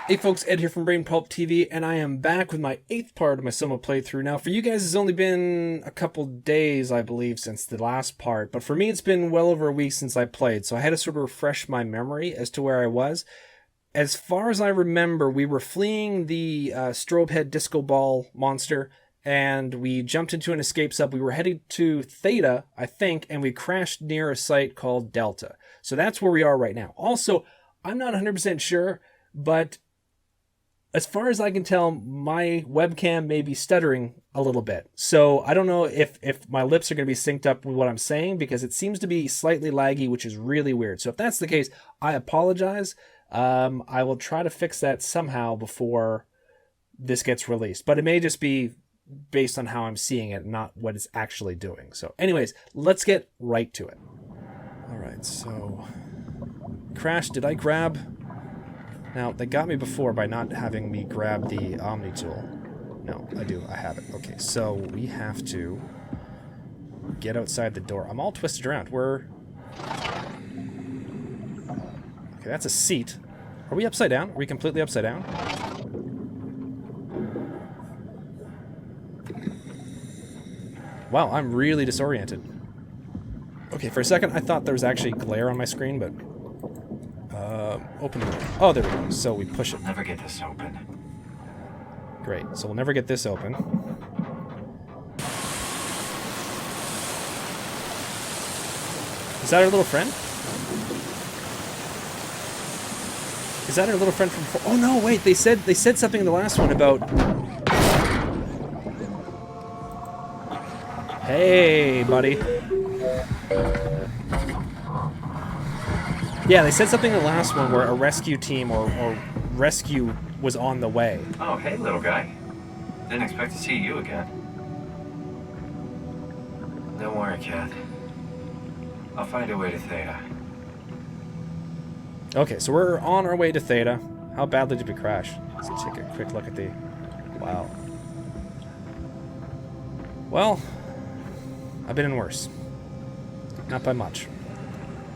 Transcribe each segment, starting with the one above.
Hey folks, Ed here from Brain Pulp TV, and I am back with my 8th part of my SOMA playthrough. Now, for you guys, it's only been a couple days, I believe, since the last part, but for me, it's been well over a week since I played, so I had to sort of refresh my memory as to where I was. As far as I remember, we were fleeing the strobe head disco ball monster, and we jumped into an escape sub. We were headed to Theta, I think, and we crashed near a site called Delta. So that's where we are right now. Also, I'm not 100% sure, but as far as I can tell, my webcam may be stuttering a little bit. So I don't know if my lips are going to be synced up with what I'm saying, because it seems to be slightly laggy, which is really weird. So if that's the case, I apologize. I will try to fix that somehow before this gets released. But it may just be based on how I'm seeing it, not what it's actually doing. So anyways, let's get right to it. All right, so Crash, did I grab... Now, they got me before by not having me grab the Omni tool. No, I do. I have it. Okay, so we have to get outside the door. I'm all twisted around. We're... Okay, that's a seat. Are we upside down? Are we completely upside down? Wow, I'm really disoriented. Okay, for a second I thought there was actually glare on my screen, but... open the door. Oh, there we go. So we push it. Never get this open. Great. So we'll never get this open. Is that our little friend? Is that our little friend from before? Oh no, wait, they said something in the last one about... Hey, buddy. Yeah, they said something in the last one where a rescue team or rescue was on the way. Oh, hey, little guy. Didn't expect to see you again. Don't worry, kid. I'll find a way to Theta. Okay, so we're on our way to Theta. How badly did we crash? Let's take a quick look at the... Wow. Well, I've been in worse. Not by much.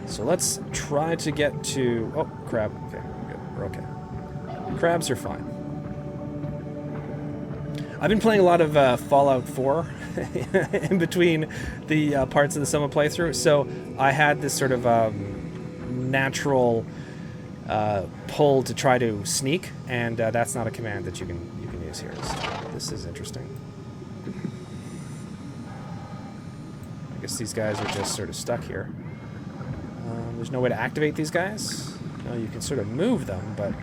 So let's try to get to... Oh, crab. Okay, good. We're okay. Crabs are fine. I've been playing a lot of Fallout 4 in between the parts of the SOMA playthrough, so I had this sort of natural pull to try to sneak, and that's not a command that you can use here. So this is interesting. I guess these guys are just sort of stuck here. There's no way to activate these guys. No, you can sort of move them, but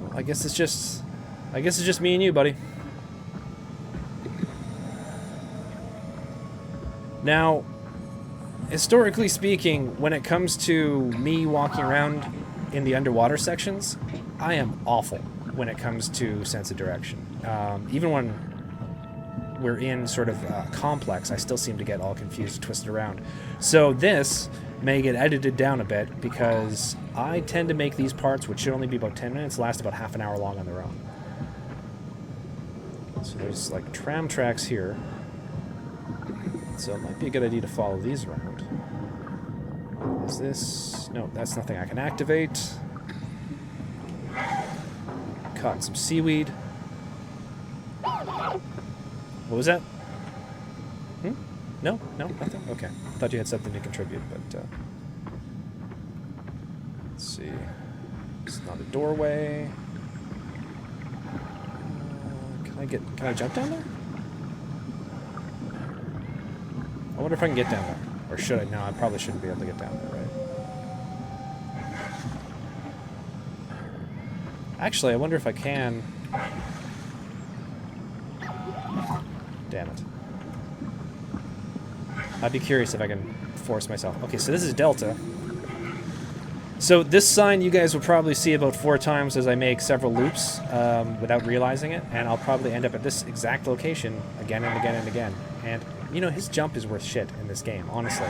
well, I guess it's just me and you, buddy. Now, historically speaking, when it comes to me walking around in the underwater sections, I am awful when it comes to sense of direction. Even when we're in sort of complex, I still seem to get all confused and twisted around. So this may get edited down a bit, because I tend to make these parts, which should only be about 10 minutes, last about half an hour long on their own. So there's like tram tracks here. So it might be a good idea to follow these around. Is this... No, that's nothing I can activate. Caught some seaweed. What was that? No? No? Nothing? Okay. Thought you had something to contribute, but... let's see. It's not a doorway. Can I jump down there? I wonder if I can get down there. Or should I? No, I probably shouldn't be able to get down there, right? Actually, I wonder if I can... Damn it. I'd be curious if I can force myself. Okay, so this is Delta. So this sign you guys will probably see about 4 times as I make several loops without realizing it, and I'll probably end up at this exact location again and again and again. And, you know, his jump is worth shit in this game, honestly.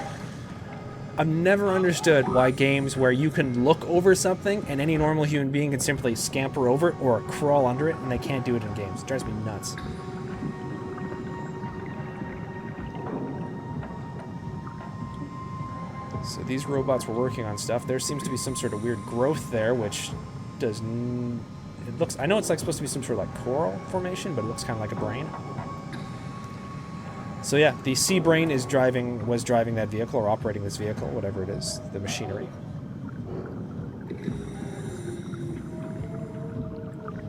I've never understood why games where you can look over something and any normal human being can simply scamper over it or crawl under it, and they can't do it in games. It drives me nuts. So these robots were working on stuff. There seems to be some sort of weird growth there, which It looks... I know it's like supposed to be some sort of like coral formation, but it looks kind of like a brain. So yeah, the sea brain was driving that vehicle, or operating this vehicle, whatever it is, the machinery.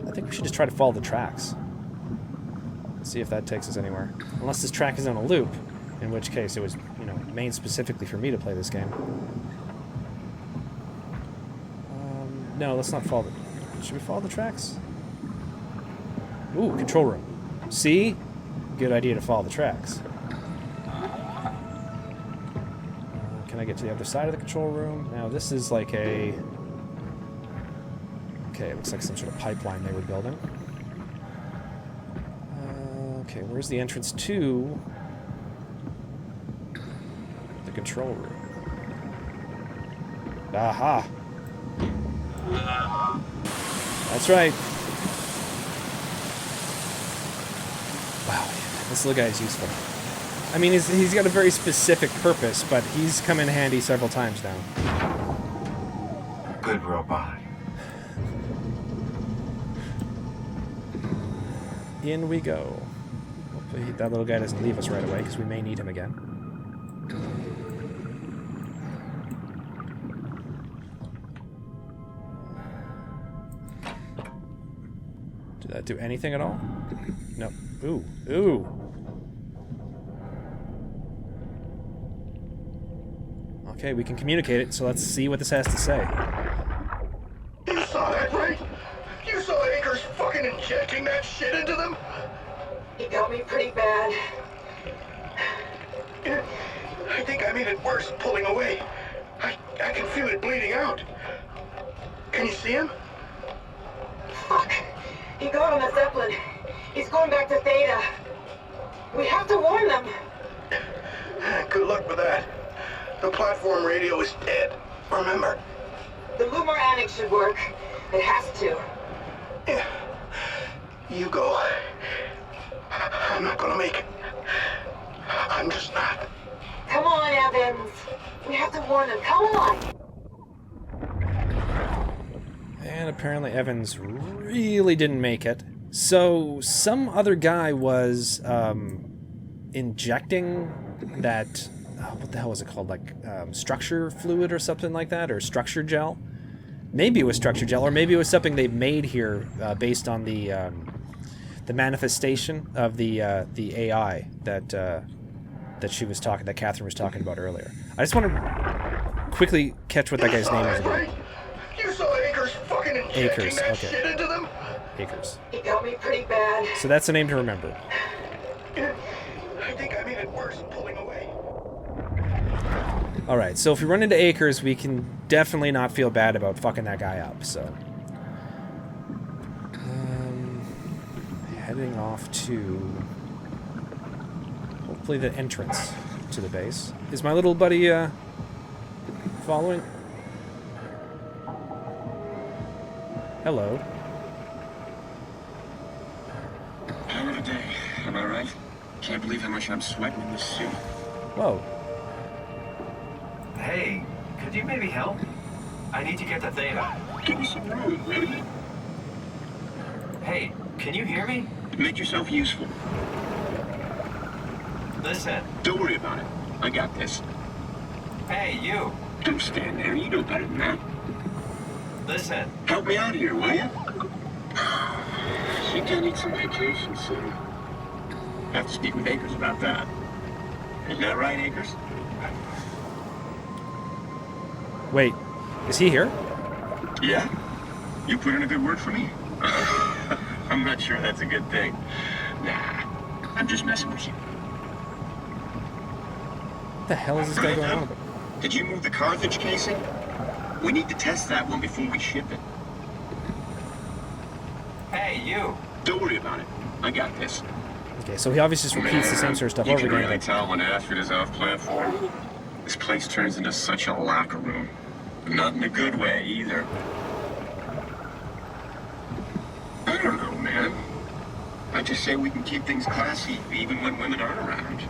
I think we should just try to follow the tracks. See if that takes us anywhere. Unless this track is on a loop, in which case it was, you know, made specifically for me to play this game. No, let's not follow the... Should we follow the tracks? Ooh, control room. See? Good idea to follow the tracks. Can I get to the other side of the control room? Now, this is like a... Okay, it looks like some sort of pipeline they were building. Okay, where's the entrance to the control room? Aha! That's right. Wow, this little guy is useful. I mean, he's got a very specific purpose, but he's come in handy several times now. Good robot. In we go. Hopefully that little guy doesn't leave us right away, because we may need him again. Did that do anything at all? No. Ooh. Ooh. Okay, we can communicate it, so let's see what this has to say. You saw that, right? You saw Akers fucking injecting that shit into them? He got me pretty bad. I think I made it worse pulling away. I can feel it bleeding out. Can you see him? Fuck. He got on the Zeppelin. He's going back to Theta. We have to warn them. Good luck with that. The platform radio is dead. Remember? The Lumar Annex should work. It has to. Yeah. You go. I'm not gonna make it. I'm just not. Come on, Evans. We have to warn them. Come on. And apparently Evans really didn't make it. So some other guy was injecting that... what the hell was it called? Like structure fluid or something like that? Or structure gel? Maybe it was structure gel, or maybe it was something they made here based on the manifestation of the AI that Catherine was talking about earlier. I just want to quickly catch what that guy's name is again. You saw Akers fucking injecting that shit into them? Akers. He got me pretty bad. So that's a name to remember. I think I made it worse pulling away. Alright, so if we run into Akers, we can definitely not feel bad about fucking that guy up, so... heading off to... hopefully the entrance to the base. Is my little buddy, following? Hello. Hell of a day, am I right? Can't believe how much I'm sweating in this suit. Whoa. Hey, could you maybe help? I need to get to Theta. Give me some room, will you? Hey, can you hear me? Make yourself useful. Listen. Don't worry about it. I got this. Hey, you. Don't stand there. You know better than that. Listen. Help me out here, will you? I think I need some vacation soon. Have to speak with Akers about that. Isn't that right, Akers? Wait, is he here? Yeah. You put in a good word for me? I'm not sure that's a good thing. Nah, I'm just messing with you. What the hell is this guy going on about? Did you move the Carthage casing? We need to test that one before we ship it. Hey, you. Don't worry about it. I got this. Okay, so he obviously just repeats the same sort of stuff You over can again. really But... tell when Ashford is off platform. This place turns into such a locker room. Not in a good way, either. I don't know, man. I just say we can keep things classy, even when women aren't around.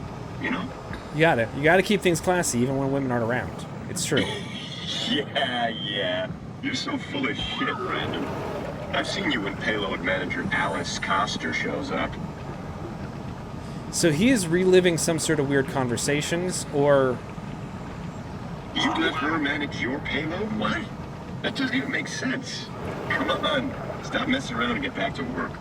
You know? You gotta keep things classy even when women aren't around. It's true. Yeah. You're so full of shit, Brandon. I've seen you when payload manager Alice Coster shows up. So he is reliving some sort of weird conversations, or... You let her manage your payload? What? That doesn't even make sense. Come on. Stop messing around and get back to work.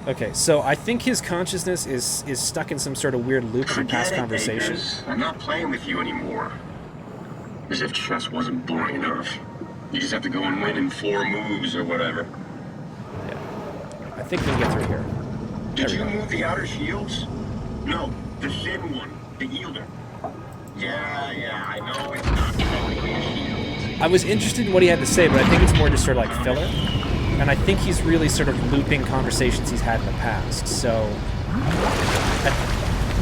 Okay, so I think his consciousness is stuck in some sort of weird loop from past conversations. I'm not playing with you anymore. As if chess wasn't boring enough. You just have to go and win in 4 moves or whatever. Yeah. I think we can get through here. Did you move the outer shields? No, the thin one, the yielder. Yeah, I know it's not technically a shield. I was interested in what he had to say, but I think it's more just sort of like filler. And I think he's really sort of looping conversations he's had in the past. So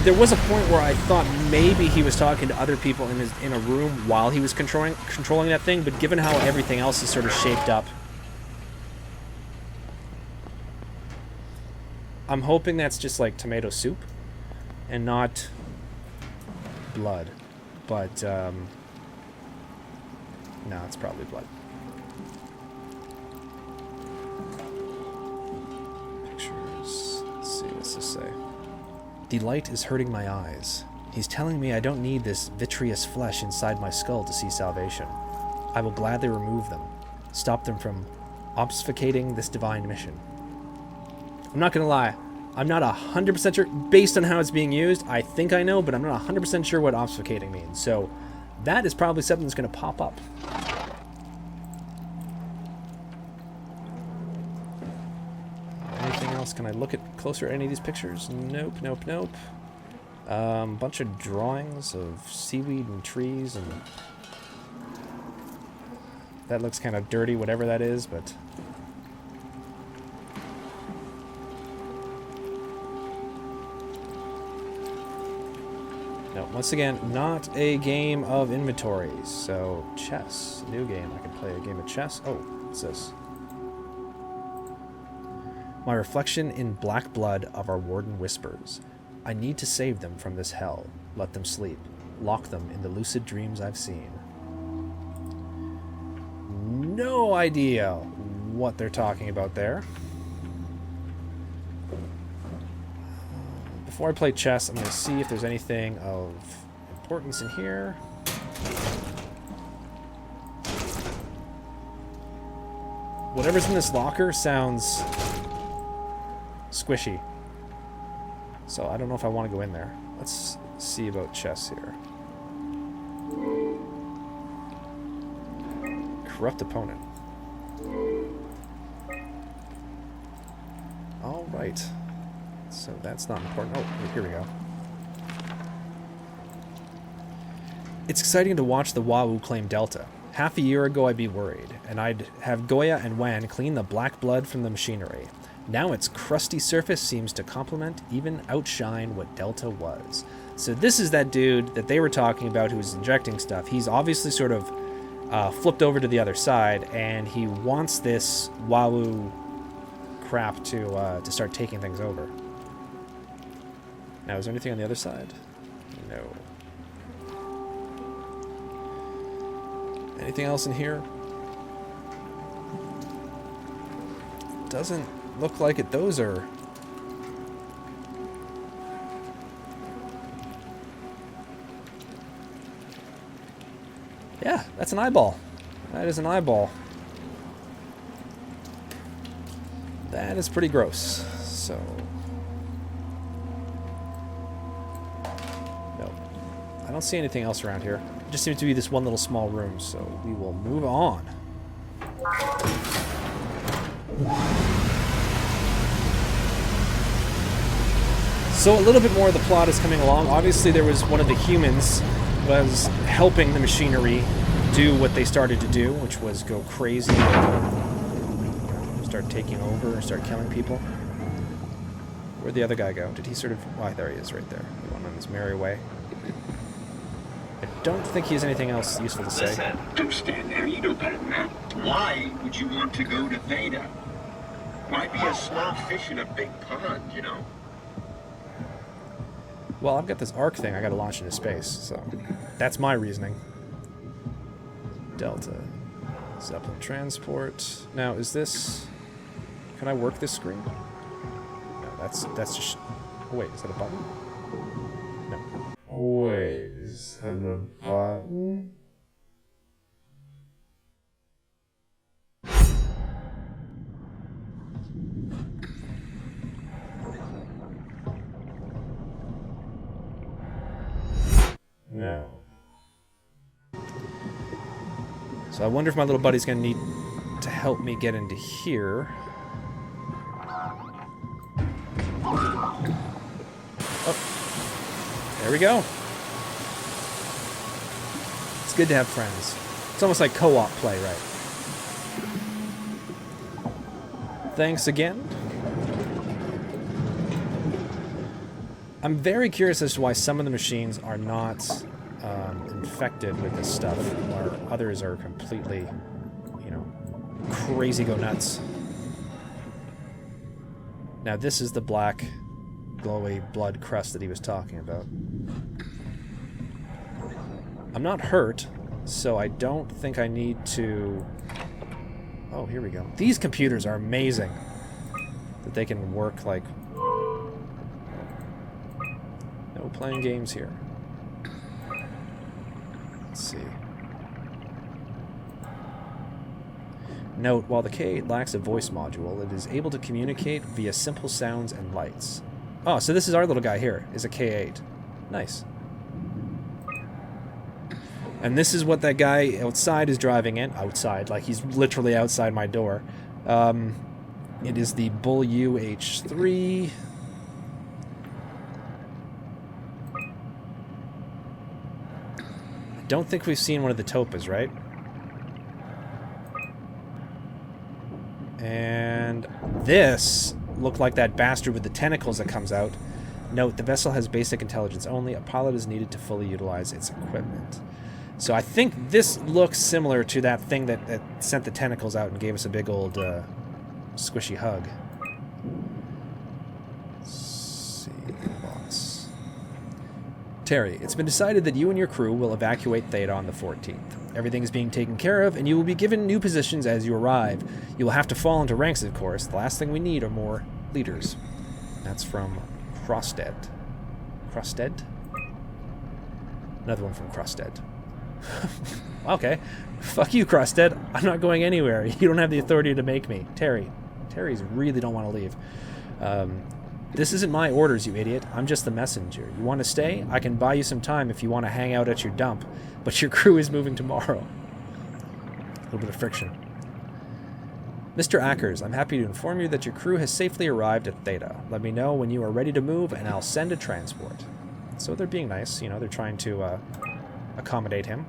there was a point where I thought maybe he was talking to other people in a room while he was controlling that thing, but given how everything else is sort of shaped up, I'm hoping that's just like tomato soup and not blood. But no, it's probably blood. Pictures. Let's see, what's this say? The light is hurting my eyes. He's telling me I don't need this vitreous flesh inside my skull to see salvation. I will gladly remove them, stop them from obfuscating this divine mission. I'm not gonna lie, I'm not 100% sure, based on how it's being used, I think I know, but I'm not 100% sure what obfuscating means, so that is probably something that's gonna pop up. Anything else? Can I look at closer at any of these pictures? Nope. Bunch of drawings of seaweed and trees, and that looks kind of dirty, whatever that is, but no, once again, not a game of inventories. So chess, new game. I can play a game of chess. Oh, what's this? My reflection in black blood of our warden whispers. I need to save them from this hell. Let them sleep. Lock them in the lucid dreams I've seen. No idea what they're talking about there. Before I play chess, I'm going to see if there's anything of importance in here. Whatever's in this locker sounds squishy. So I don't know if I want to go in there. Let's see about chess here. Corrupt opponent. All right. So that's not important. Oh, here we go. It's exciting to watch the Wawu claim Delta. Half a year ago I'd be worried, and I'd have Goya and Wan clean the black blood from the machinery. Now its crusty surface seems to complement, even outshine what Delta was. So this is that dude that they were talking about who was injecting stuff. He's obviously sort of flipped over to the other side, and he wants this Wawu crap to start taking things over. Now, is there anything on the other side? No. Anything else in here? Doesn't look like it. Those are... Yeah, that's an eyeball. That is an eyeball. That is pretty gross. So... no. I don't see anything else around here. It just seems to be this one little small room, so we will move on. So a little bit more of the plot is coming along. Obviously there was one of the humans was helping the machinery do what they started to do, which was go crazy, start taking over, start killing people. Where'd the other guy go? Did he sort of... oh, there he is right there. He went on his merry way. I don't think he has anything else useful to say. Listen, don't stand there. You know better than that. Why would you want to go to Theta? Why be a small fish in a big pond, you know? Well, I've got this arc thing I gotta launch into space, so that's my reasoning. Delta. Zeppelin transport. Now, is this... Can I work this screen? No, that's just... Oh, wait, is that a button? No. Wait, is that a button? No. So I wonder if my little buddy's gonna need to help me get into here. Oh. There we go. It's good to have friends. It's almost like co-op play, right? Thanks again. I'm very curious as to why some of the machines are not infected with this stuff, while others are completely, you know, crazy go nuts. Now this is the black, glowy blood crust that he was talking about. I'm not hurt, so I don't think I need to... Oh, here we go. These computers are amazing. That they can work like... No playing games here. Let's see. Note, while the K8 lacks a voice module, it is able to communicate via simple sounds and lights. Oh, so this is our little guy here, is a K8. Nice. And this is what that guy outside is driving in. Outside, like he's literally outside my door. It is the Bull UH3. I don't think we've seen one of the Topas, right? And this looked like that bastard with the tentacles that comes out. Note, the vessel has basic intelligence only. A pilot is needed to fully utilize its equipment. So I think this looks similar to that thing that sent the tentacles out and gave us a big old squishy hug. Let's see, boss. Terry, it's been decided that you and your crew will evacuate Theta on the 14th. Everything is being taken care of, and you will be given new positions as you arrive. You will have to fall into ranks, of course. The last thing we need are more leaders. That's from Crosstead. Crosstead? Another one from Crosstead. Okay. Fuck you, Crosstead. I'm not going anywhere. You don't have the authority to make me. Terry's really don't want to leave. This isn't my orders, you idiot. I'm just the messenger. You want to stay? I can buy you some time if you want to hang out at your dump. But your crew is moving tomorrow. A little bit of friction. Mr. Ackers, I'm happy to inform you that your crew has safely arrived at Theta. Let me know when you are ready to move, and I'll send a transport. So they're being nice. You know, they're trying to accommodate him.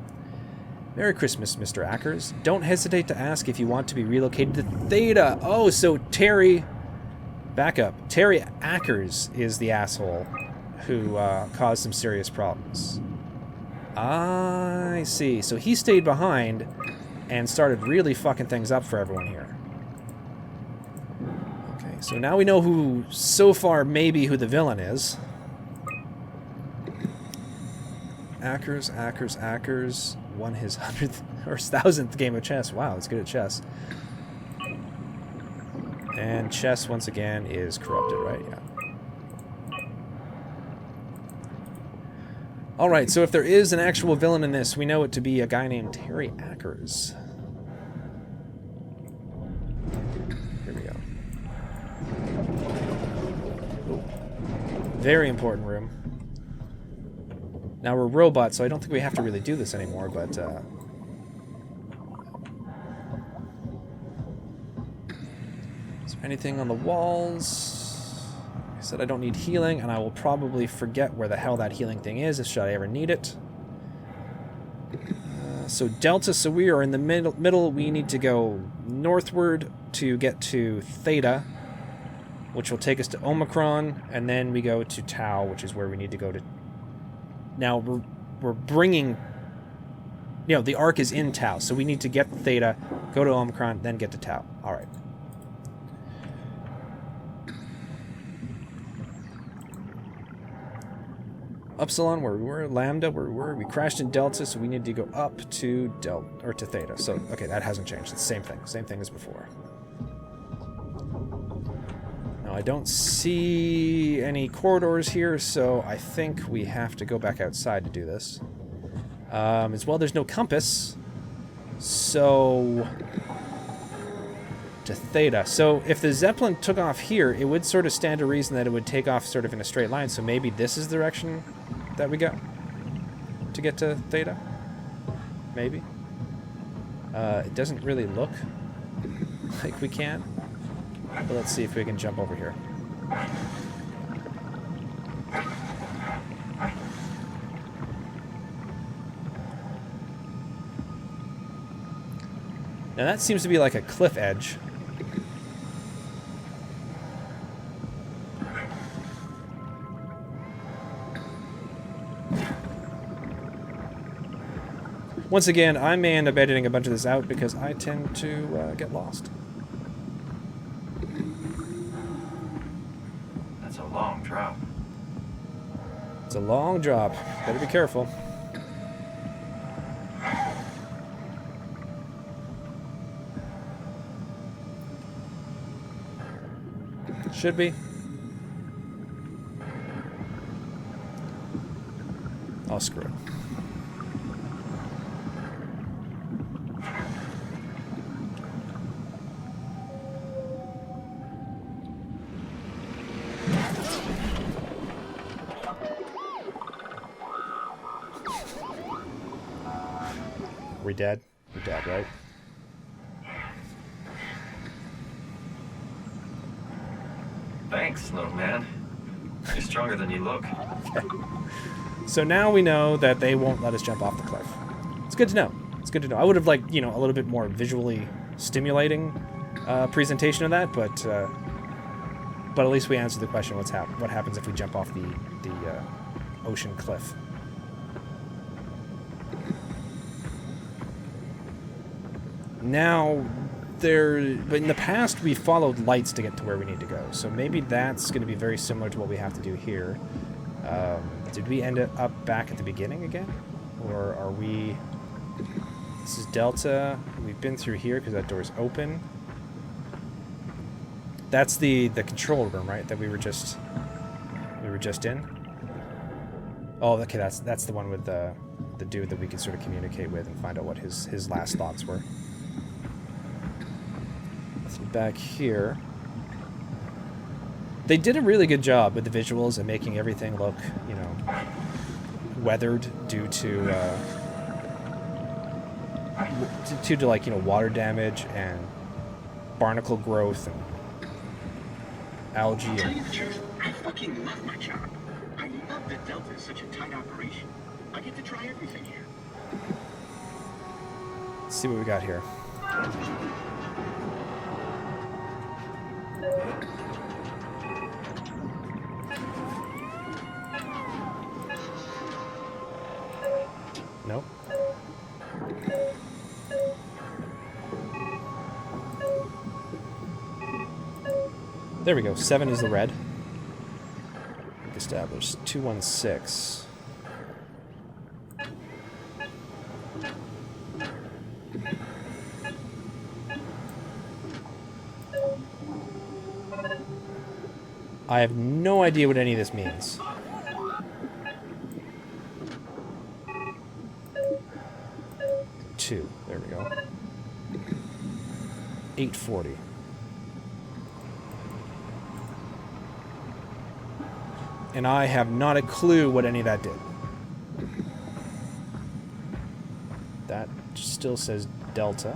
Merry Christmas, Mr. Ackers. Don't hesitate to ask if you want to be relocated to Theta. Oh, so Terry... Back up. Terry Ackers is the asshole who caused some serious problems. I see. So he stayed behind and started really fucking things up for everyone here. Okay, so now we know who, so far, maybe who the villain is. Ackers won his 100th or 1,000th game of chess. Wow, it's good at chess. And chess, once again, is corrupted, right? Yeah. Alright, so if there is an actual villain in this, we know it to be a guy named Terry Ackers. Here we go. Ooh. Very important room. Now, we're robots, so I don't think we have to really do this anymore, but... Anything on the walls? I said I don't need healing, and I will probably forget where the hell that healing thing is, should I ever need it. So Delta, so we are in the middle. We need to go northward to get to Theta, which will take us to Omicron, and then we go to Tau, which is where we need to go to. Now, we're bringing... You know, the arc is in Tau, so we need to get Theta, go to Omicron, then get to Tau. Alright. Upsilon, where we were. Lambda, where we were. We crashed in Delta, so we need to go up to Delta, or to Theta. So, okay, that hasn't changed. It's the same thing. Same thing as before. Now, I don't see any corridors here, so I think we have to go back outside to do this. As well, there's no compass. So... to Theta. So if the Zeppelin took off here, it would sort of stand to reason that it would take off sort of in a straight line. So maybe this is the direction that we go to get to Theta? Maybe. It doesn't really look like we can. But let's see if we can jump over here. Now that seems to be like a cliff edge. Once again, I may end up editing a bunch of this out because I tend to get lost. That's a long drop. It's a long drop. Better be careful. Should be. Oh, screw it. We dead? We're dead, right? Thanks, little man. You're stronger than you look. So now we know that they won't let us jump off the cliff. It's good to know. It's good to know. I would have liked, you know, a little bit more visually stimulating presentation of that, but at least we answered the question: what happens if we jump off the ocean cliff? Now, but in the past we followed lights to get to where we need to go, so maybe that's going to be very similar to what we have to do here. Did we end up back at the beginning again, or are we? This is Delta. We've been through here because that door's open. That's the control room, right? That we were just in. Oh, okay. That's the one with the dude that we could sort of communicate with and find out what his last thoughts were. Back here, they did a really good job with the visuals and making everything look, you know, weathered due to like, you know, water damage and barnacle growth and algae. To tell you the truth, I fucking love my job. I love that Delta is such a tight operation. I get to try everything here. Let's see what we got here. Nope. There we go. 7 is the red. Established. 216. I have no idea what any of this means. There we go. 840. And I have not a clue what any of that did. That still says Delta.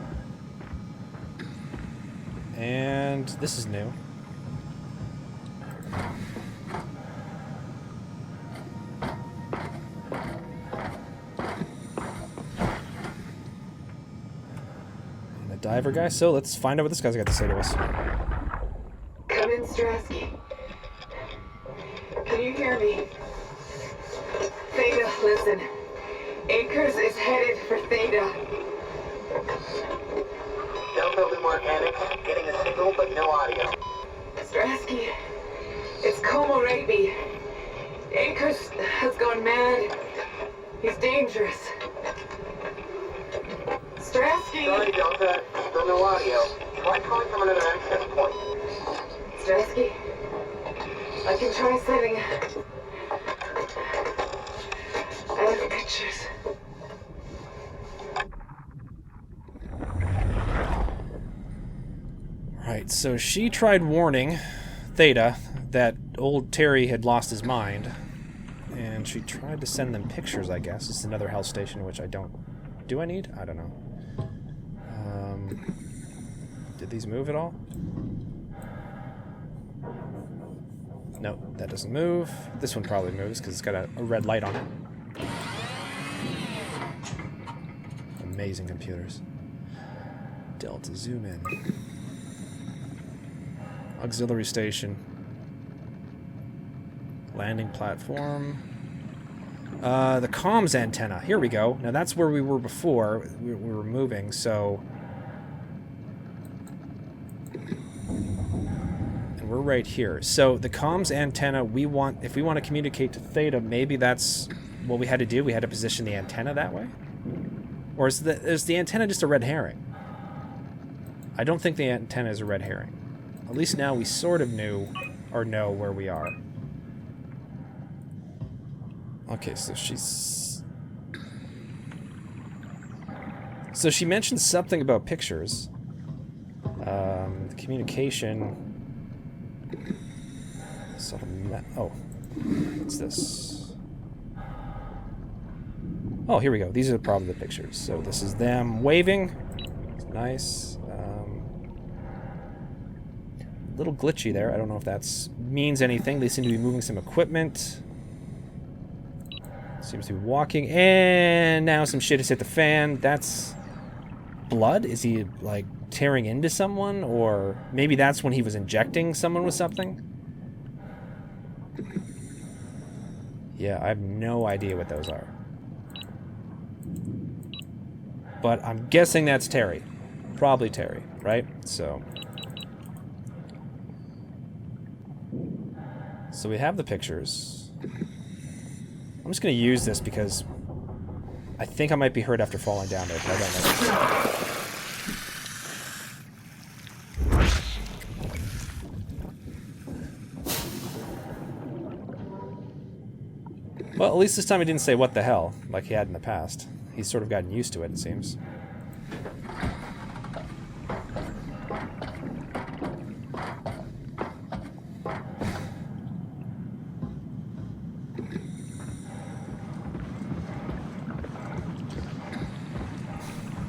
And this is new. Diver guy, so let's find out what this guy's got to say to us. Come in, Strasky. Can you hear me? Theta, listen. Akers is headed for Theta. Delta Loom Organics, getting a signal but no audio. Strasky, it's Como Raby. Akers has gone mad. He's dangerous. Strasky! Sorry, Delta. Still no audio. Try calling from another access point. Strasky? I can try setting. I have pictures. Right, so she tried warning Theta that old Terry had lost his mind, and she tried to send them pictures, I guess. It's another health station, which I don't... Do I need? I don't know. Did these move at all? No, that doesn't move. This one probably moves, because it's got a red light on it. Amazing computers. Delta, zoom in. Auxiliary station. Landing platform. The comms antenna. Here we go. Now that's where we were before. We were moving, so... And we're right here. So the comms antenna, if we want to communicate to Theta, maybe that's what we had to do. We had to position the antenna that way? Or is the antenna just a red herring? I don't think the antenna is a red herring. At least now we sort of knew, or know, where we are. Okay, so she's... So she mentioned something about pictures. The communication... Sort of... Oh. What's this? Oh, here we go. These are probably the pictures. So this is them waving. It's nice. A little glitchy there. I don't know if that means anything. They seem to be moving some equipment. Seems to be walking. And now some shit has hit the fan. That's blood? Is he, like, tearing into someone? Or maybe that's when he was injecting someone with something? Yeah, I have no idea what those are. But I'm guessing that's Terry. Probably Terry, right? So we have the pictures. I'm just going to use this because I think I might be hurt after falling down there, but I don't know. Well, at least this time he didn't say what the hell, like he had in the past. He's sort of gotten used to it, it seems.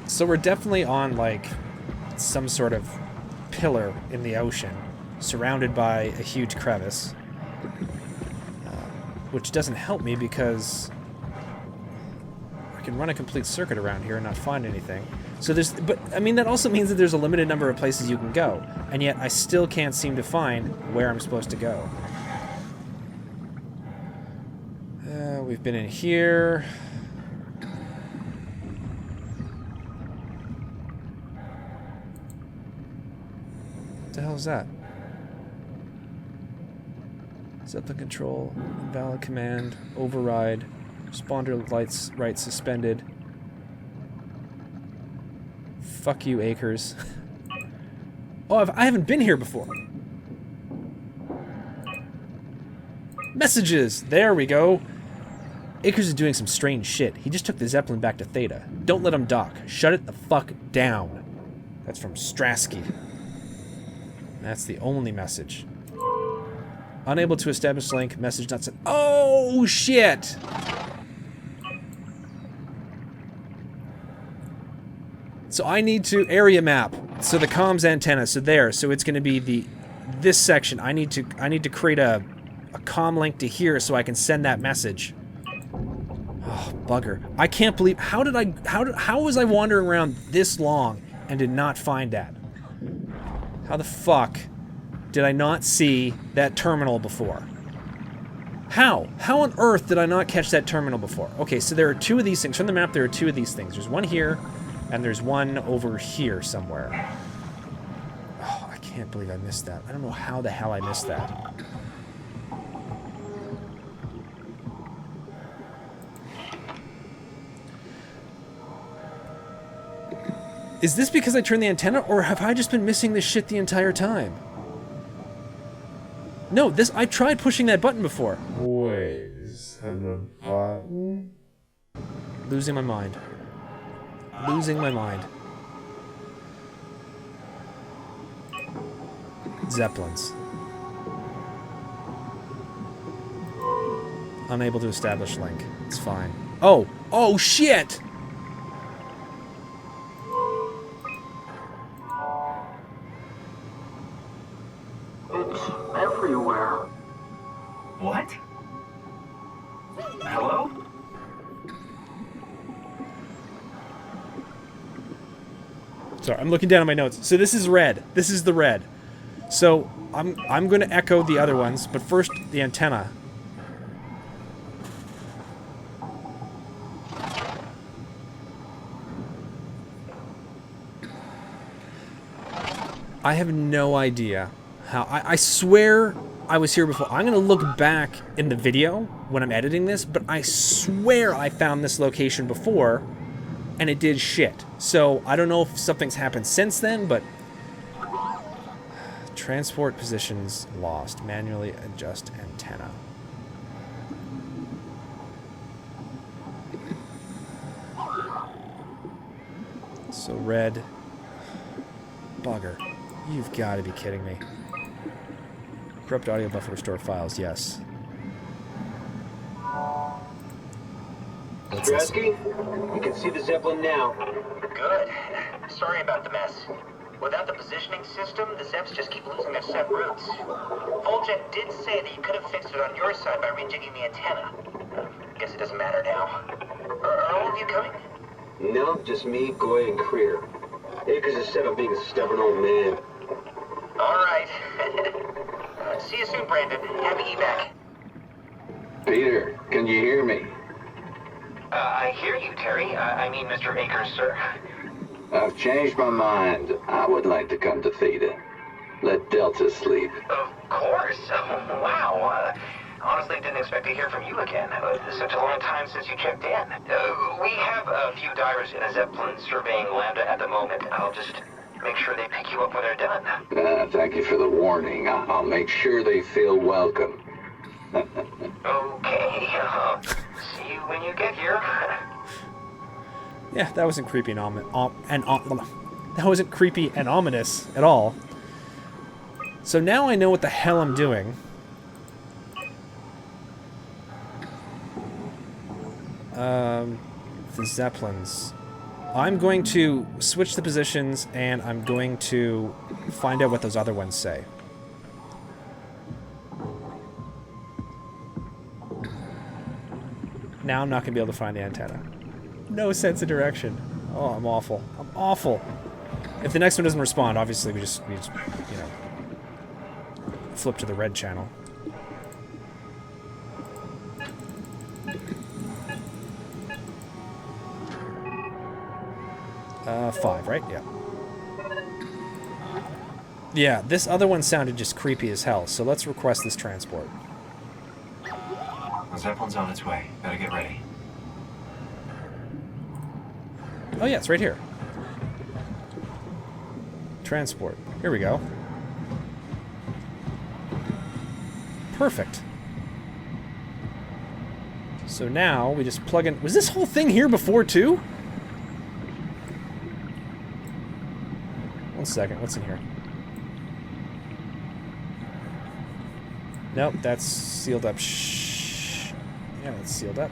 So we're definitely on, like, some sort of pillar in the ocean, surrounded by a huge crevice. Which doesn't help me because I can run a complete circuit around here and not find anything. So but I mean, that also means that there's a limited number of places you can go, and yet I still can't seem to find where I'm supposed to go. We've been in here. What the hell is that? Zeppelin control, invalid command, override, responder lights right suspended. Fuck you, Akers. Oh, I haven't been here before. Messages! There we go. Akers is doing some strange shit. He just took the Zeppelin back to Theta. Don't let him dock. Shut it the fuck down. That's from Strasky. That's the only message. Unable to establish link. Message not sent. Oh, shit! So I need to area map. So the comms antenna. So there. So it's going to be this section. I need to create a comm link to here so I can send that message. Oh, bugger. I can't believe... How was I wandering around this long and did not find that? How the fuck did I not see that terminal before? How? How on earth did I not catch that terminal before? Okay, so there are two of these things. From the map, there are two of these things. There's one here, and there's one over here somewhere. Oh, I can't believe I missed that. I don't know how the hell I missed that. Is this because I turned the antenna, or have I just been missing this shit the entire time? No, I tried pushing that button before. Wait, is that a button? Losing my mind. Losing my mind. Zeppelins. Unable to establish link. It's fine. Oh! Oh, shit! It's everywhere. What? Hello? Sorry, I'm looking down at my notes. So this is red. This is the red. So I'm going to echo the other ones, but first the antenna. I have no idea how. I swear I was here before. I'm going to look back in the video when I'm editing this, but I swear I found this location before, and it did shit. So I don't know if something's happened since then, but... Transport positions lost. Manually adjust antenna. So red. Bugger. You've got to be kidding me. Corrupt audio buffer, restore files, yes. What's this? Drasky, you can see the Zeppelin now. Good. Sorry about the mess. Without the positioning system, the Zeps just keep losing their set routes. Voljet did say that you could have fixed it on your side by rejigging the antenna. Guess it doesn't matter now. Are all of you coming? No, just me, Goy, and Creer. Akers is set on being a stubborn old man. All right. See you soon, Brandon. Happy evac. Peter, can you hear me? I hear you, Terry. I mean, Mr. Akers, sir. I've changed my mind. I would like to come to Theta. Let Delta sleep. Of course. Wow. Honestly, didn't expect to hear from you again. Such a long time since you checked in. We have a few divers in a Zeppelin surveying Lambda at the moment. I'll just make sure they pick you up when they're done. Thank you for the warning. I'll make sure they feel welcome. Okay. See you when you get here. Yeah, that wasn't creepy and that wasn't creepy and ominous at all. So now I know what the hell I'm doing. The Zeppelins. I'm going to switch the positions, and I'm going to find out what those other ones say. Now I'm not going to be able to find the antenna. No sense of direction. Oh, I'm awful. I'm awful. If the next one doesn't respond, obviously we just you know, flip to the red channel. Five, right? Yeah. Yeah, this other one sounded just creepy as hell, so let's request this transport. The Zeppelin's on its way. Better get ready. Oh yeah, it's right here. Transport. Here we go. Perfect. So now we just plug in... Was this whole thing here before too? One second, what's in here? Nope, that's sealed up. Shh. Yeah, that's sealed up.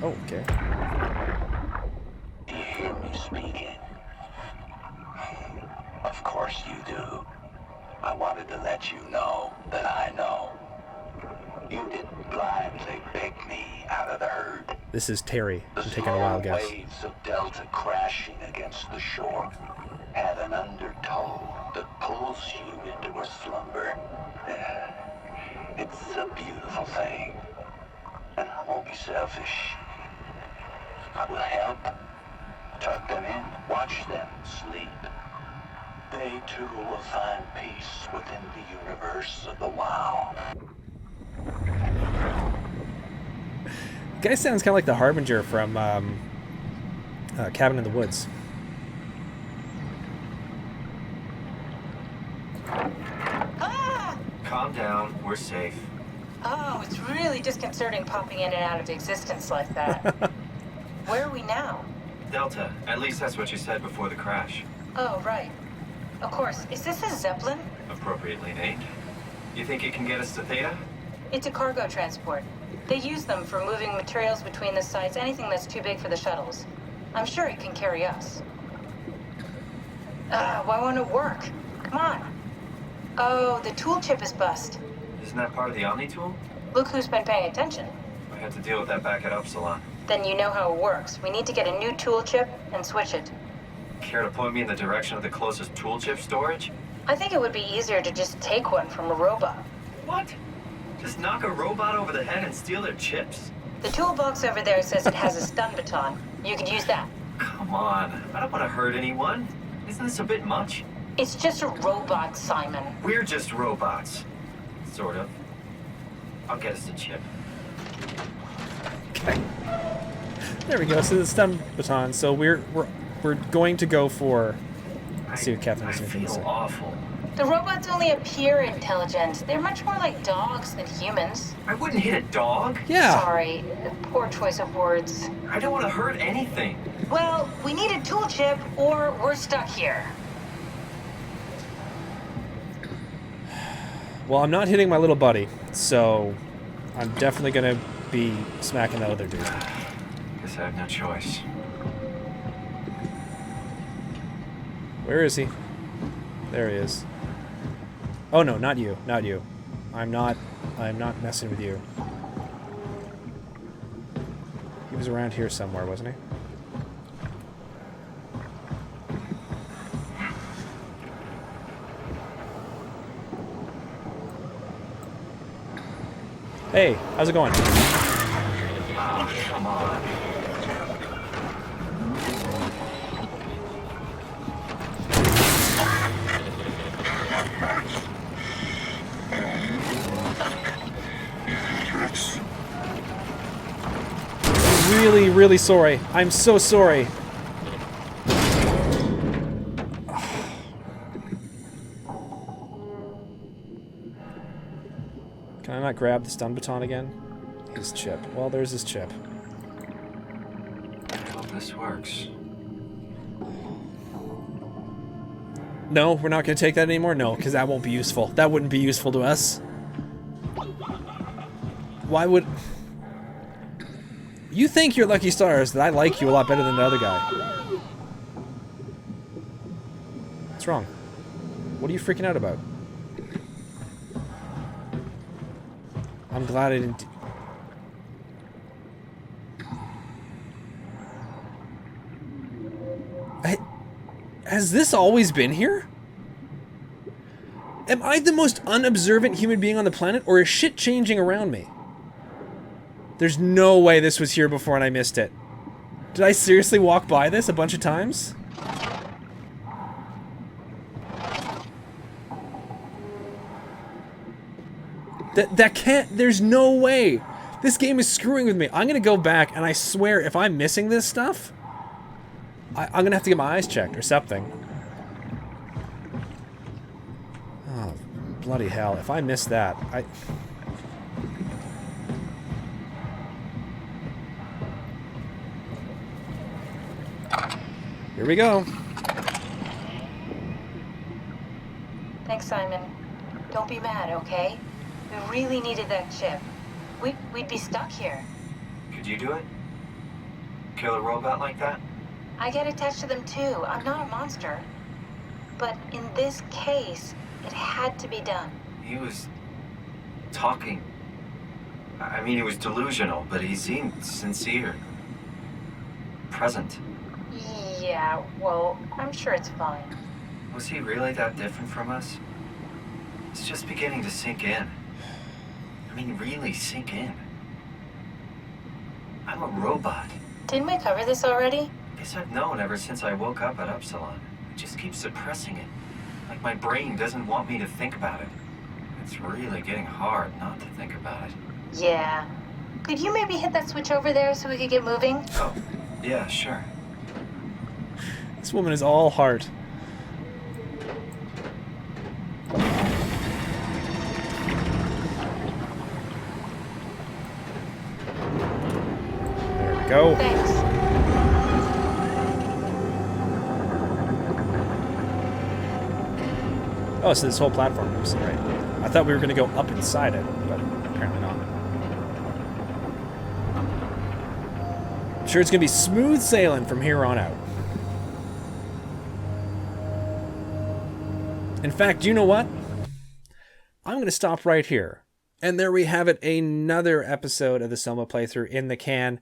Oh, okay. Do you hear me speaking? Of course you do. I wanted to let you know that I know. You didn't blindly pick me out of the herd. This is Terry. I'm taking a wild guess. The waves of Delta crashing against the shore had an undertow that pulls you into a slumber. It's a beautiful thing. And I won't be selfish. I will help. Tuck them in. Watch them sleep. They too will find peace within the universe of the WoW. Guy sounds kind of like the Harbinger from cabin in the woods. Ah! Calm down. We're safe. Oh, it's really disconcerting popping in and out of existence like that. Where are we now? Delta. At least that's what you said before the crash. Oh, right. Of course. Is this a Zeppelin? Appropriately named. You think it can get us to Theta? It's a cargo transport. They use them for moving materials between the sites, anything that's too big for the shuttles. I'm sure it can carry us. Why won't it work? Come on. Oh, the tool chip is bust. Isn't that part of the Omni tool? Look who's been paying attention. I had to deal with that back at Upsilon. Then you know how it works. We need to get a new tool chip and switch it. Care to point me in the direction of the closest tool chip storage? I think it would be easier to just take one from a robot. What? Just knock a robot over the head and steal their chips? The toolbox over there says it has a stun baton. You could use that. Come on. I don't want to hurt anyone. Isn't this a bit much? It's just a robot, Simon. We're just robots. Sort of. I'll get us a chip. Okay. There we go. So the stun baton. So we're going to go for. Let's see what Catherine is I going to feel say. awful. The robots only appear intelligent. They're much more like dogs than humans. I wouldn't hit a dog. Yeah. Sorry, poor choice of words. I don't want to hurt anything. Well, we need a tool chip or we're stuck here. Well, I'm not hitting my little buddy, so I'm definitely going to be smacking that other dude. Guess I have no choice. Where is he? There he is. Oh no, not you, not you. I'm not messing with you. He was around here somewhere, wasn't he? Hey, how's it going? Oh, come on. Really, really sorry. I'm so sorry. Can I not grab the stun baton again? His chip. Well, there's his chip. I hope this works. No, we're not going to take that anymore? No, because that won't be useful. That wouldn't be useful to us. Why would... You think you're lucky stars that I like you a lot better than the other guy. What's wrong? What are you freaking out about? I'm glad I didn't... Has this always been here? Am I the most unobservant human being on the planet, or is shit changing around me? There's no way this was here before and I missed it. Did I seriously walk by this a bunch of times? That can't... There's no way. This game is screwing with me. I'm gonna go back, and I swear, if I'm missing this stuff, I'm gonna have to get my eyes checked or something. Oh, bloody hell. If I miss that, Here we go. Thanks, Simon. Don't be mad, okay? We really needed that chip. We'd be stuck here. Could you do it? Kill a robot like that? I get attached to them too. I'm not a monster. But in this case, it had to be done. He was talking. I mean, he was delusional, but he seemed sincere. Present. Yeah, well, I'm sure it's fine. Was he really that different from us? It's just beginning to sink in. I mean, really sink in. I'm a robot. Didn't we cover this already? Guess I've known ever since I woke up at Upsilon. I just keep suppressing it. Like my brain doesn't want me to think about it. It's really getting hard not to think about it. Yeah. Could you maybe hit that switch over there so we could get moving? Oh, yeah, sure. This woman is all heart. There we go. Thanks. Oh, so this whole platform moves, right? I thought we were going to go up inside it, but apparently not. I'm sure it's going to be smooth sailing from here on out. In fact, you know what? I'm going to stop right here. And there we have it, another episode of the SOMA playthrough in the can.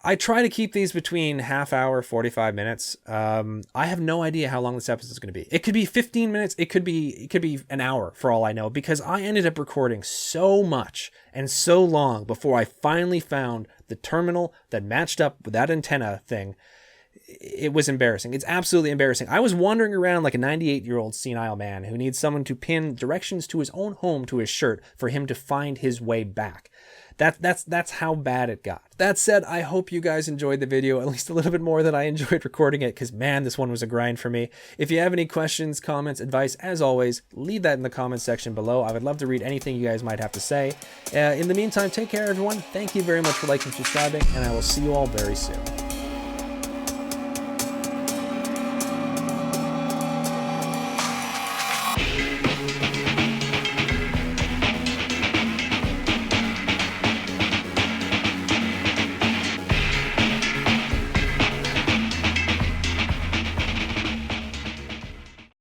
I try to keep these between half hour, 45 minutes. I have no idea how long this episode is going to be. It could be 15 minutes. It could be an hour for all I know, because I ended up recording so much and so long before I finally found the terminal that matched up with that antenna thing. It was embarrassing. It's absolutely embarrassing. I was wandering around like a 98-year-old senile man who needs someone to pin directions to his own home to his shirt for him to find his way back. That's how bad it got. That said, I hope you guys enjoyed the video at least a little bit more than I enjoyed recording it, because man, this one was a grind for me. If you have any questions, comments, advice, as always, leave that in the comments section below. I would love to read anything you guys might have to say. In the meantime, take care, everyone. Thank you very much for liking and subscribing, and I will see you all very soon.